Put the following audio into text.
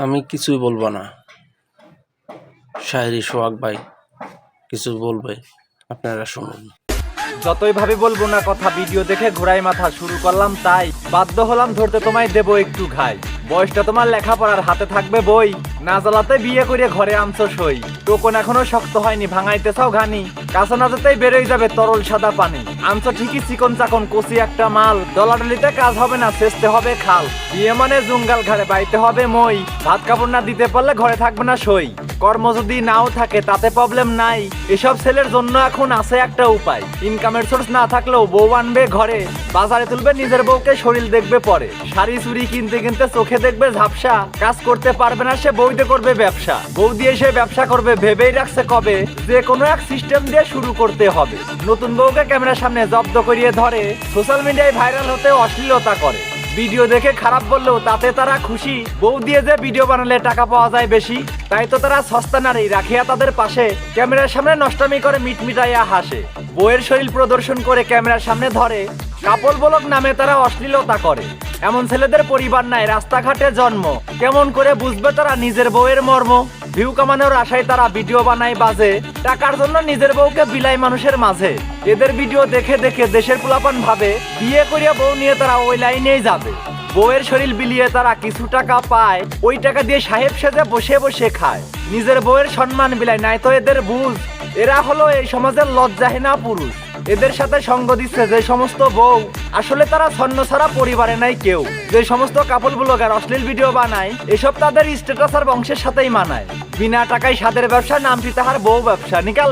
আমি কিছুই বলবো না। শায়েরি সোহাগ ভাই কিছু বলবে, আপনারা শুনুন। যতই ভাবি বলবো না কথা, ভিডিও দেখে ঘোরাই মাথা শুরু করলাম, তাই বাধ্য হলাম ধরতে তোমায় দেবো একটু ঘাই। বয়সটা তোমার লেখাপড়ার হাতে থাকবে বই, না জ্বালাতে বিয়ে করে ঘরে আনছো সই। টোকন এখনো শক্ত হয়নি, ভাঙাইতে চাও ঘানি, কাছে না যেতেই বেরোই যাবে তরল সাদা পানি। আনছো ঠিকই চিকন চাকন কচি একটা মাল, ডলাডলিতে কাজ হবে না, চেষ্টা হবে খাল। বিয়ে মানে জুঙ্গাল ঘাড়ে বাইতে হবে মই, ভাত কাপড় না দিতে পারলে ঘরে থাকবে না সই। কর্ম যদি নাও থাকে তাতে প্রবলেম নাই, এসব ছেলের জন্য এখন আছে একটা উপায়। ইনকামের সোর্স না থাকলেও বউ আনবে ঘরে, বাজারে তুলবে নিজের বউকে, শরীর দেখবে পরে। শাড়ি চুড়ি কিনতে কিনতে চোখে দেখবে ঝাপসা, কাজ করতে পারবে না সে বউ দিয়ে করবে ব্যবসা। বউ দিয়ে সে ব্যবসা করবে ভেবেই রাখছে কবে, যে কোনো এক সিস্টেম দিয়ে শুরু করতে হবে। নতুন বউকে ক্যামেরার সামনে জব্দ করিয়ে ধরে, সোশ্যাল মিডিয়ায় ভাইরাল হতে অশ্লীলতা করে। ভিডিও দেখে খারাপ বললেও তাতে তারা খুশি, বউ দিয়ে যে ভিডিও বানালে টাকা পাওয়া যায় বেশি। তাই তো তারা সস্তা নারী রাখিয়া তাদের পাশে, ক্যামেরার সামনে নষ্টামি করে মিটমিটাইয়া হাসে। বউয়ের শরীর প্রদর্শন করে ক্যামেরার সামনে ধরে, কাপল ব্লগ নামে তারা অশ্লীলতা করে। এমন ছেলেদের পরিবার নাই, রাস্তাঘাটে জন্ম, কেমন করে বুঝবে তারা নিজের বউয়ের মর্ম। ভিউ কামানোর আশায় তারা ভিডিও বানায় বাজে, টাকার জন্য নিজের বউকে বিলাই মানুষের মাঝে। এদের ভিডিও দেখে দেখে দেশের পোলাপান ভাবে, বিয়ে করিয়া বউ নিয়ে তারা ওই লাইনেই যাবে। বউয়ের শরীর বিলিয়ে তারা কিছু টাকা পায়, ওই টাকা দিয়ে সাহেব সেজে বসে বসে খায়। নিজের বউয়ের সম্মান বিলায় নাই তো এদের বুঝ, এরা হলো এই সমাজের লজ্জাহীনা পুরুষ। এদের সাথে সঙ্গ দিচ্ছে যে সমস্ত বউ, আসলে তারা ছন্ন ছাড়া পরিবারে নাই কেউ। যে সমস্ত কাপল ব্লগার অশ্লীল ভিডিও বানায়, এসব তাদের স্ট্যাটাস আর বংশের সাথেই মানায়। বিনা টাকায় স্বাদের ব্যবসা, নামটি তাহার বউ ব্যবসা। নিকাল।